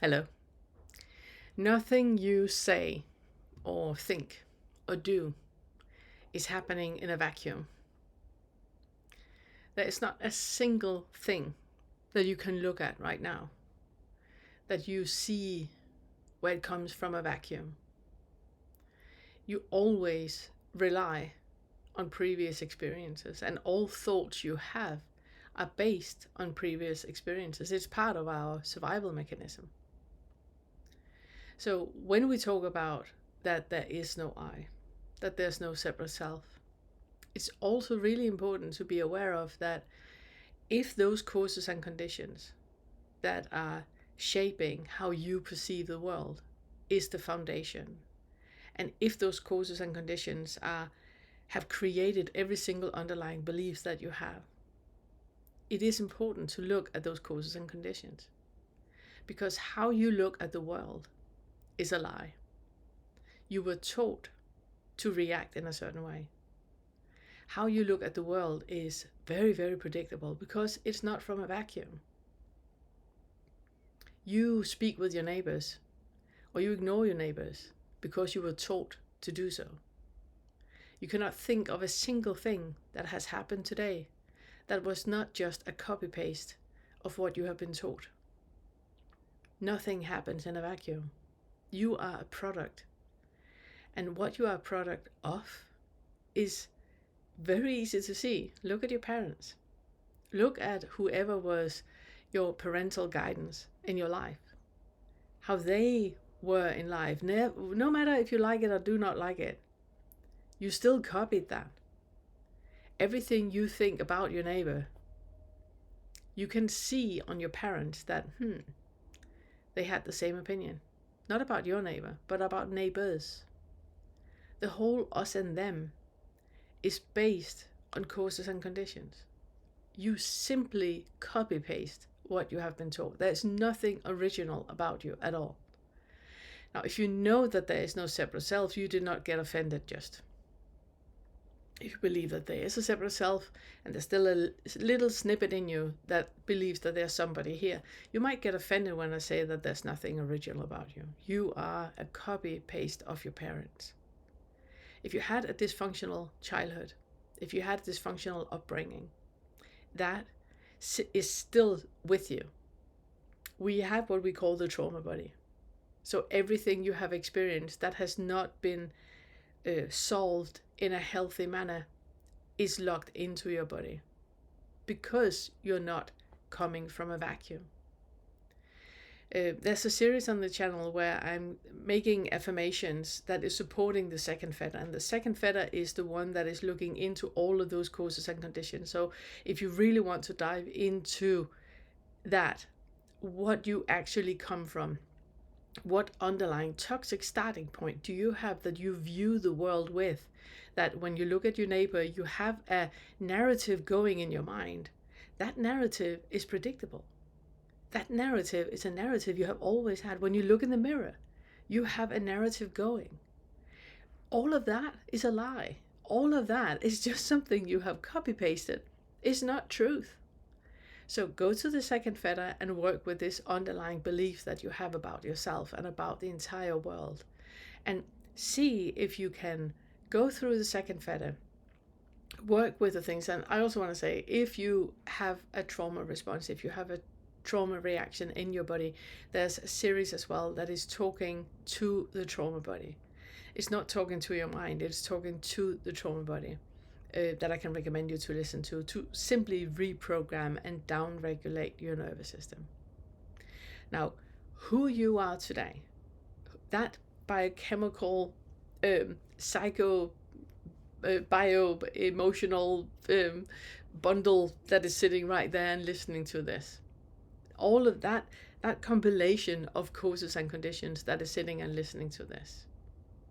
Hello. Nothing you say or think or do is happening in a vacuum. There is not a single thing that you can look at right now that you see where it comes from a vacuum. You always rely on previous experiences, and all thoughts you have are based on previous experiences. It's part of our survival mechanism. So when we talk about that there is no I, that there's no separate self, it's also really important to be aware of that if those causes and conditions that are shaping how you perceive the world is the foundation, and if those causes and conditions have created every single underlying belief that you have, it is important to look at those causes and conditions, because how you look at the world is a lie. You were taught to react in a certain way. How you look at the world is very, very predictable because it's not from a vacuum. You speak with your neighbors or you ignore your neighbors because you were taught to do so. You cannot think of a single thing that has happened today that was not just a copy-paste of what you have been taught. Nothing happens in a vacuum. You are a product. And what you are a product of is very easy to see. Look at your parents. Look at whoever was your parental guidance in your life. How they were in life. No matter if you like it or do not like it, you still copied that. Everything you think about your neighbor, you can see on your parents that, they had the same opinion. Not about your neighbor, but about neighbors. The whole us and them is based on causes and conditions. You simply copy paste what you have been taught. There's nothing original about you at all. Now, if you know that there is no separate self, you do not get offended just. If you believe that there is a separate self and there's still a little snippet in you that believes that there's somebody here, you might get offended when I say that there's nothing original about you. You are a copy paste of your parents. If you had a dysfunctional childhood, if you had a dysfunctional upbringing, that is still with you. We have what we call the trauma body. So everything you have experienced that has not been solved in a healthy manner is locked into your body because you're not coming from a vacuum. There's a series on the channel where I'm making affirmations that is supporting the second fetter, and the second fetter is the one that is looking into all of those causes and conditions. So if you really want to dive into that, what you actually come from, what underlying toxic starting point do you have that you view the world with, that when you look at your neighbor you have a narrative going in your mind. That narrative is predictable. That narrative is a narrative you have always had. When you look in the mirror, you have a narrative going. All of that is a lie. All of that is just something you have copy pasted. It's not truth. So go to the second fetter and work with this underlying belief that you have about yourself and about the entire world. And see if you can go through the second fetter, work with the things. And I also want to say, if you have a trauma response, if you have a trauma reaction in your body, there's a series as well that is talking to the trauma body. It's not talking to your mind, it's talking to the trauma body. That I can recommend you to listen to simply reprogram and down-regulate your nervous system. Now, who you are today, that biochemical, psycho, bio-emotional bundle that is sitting right there and listening to this, all of that compilation of causes and conditions that is sitting and listening to this,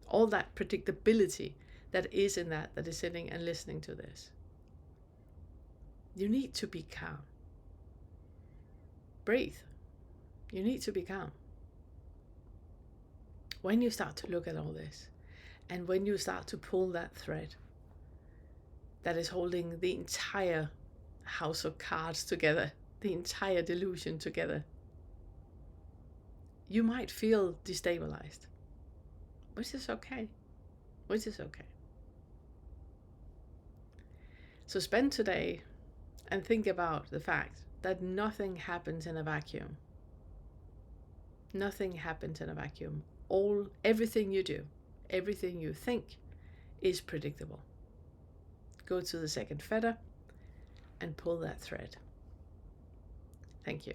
all that predictability that is in that is sitting and listening to this. You need to be calm. Breathe. You need to be calm. When you start to look at all this, and when you start to pull that thread that is holding the entire house of cards together, the entire delusion together, you might feel destabilized, which is okay. So spend today and think about the fact that nothing happens in a vacuum. Nothing happens in a vacuum. Everything you do, everything you think is predictable. Go to the second feather and pull that thread. Thank you.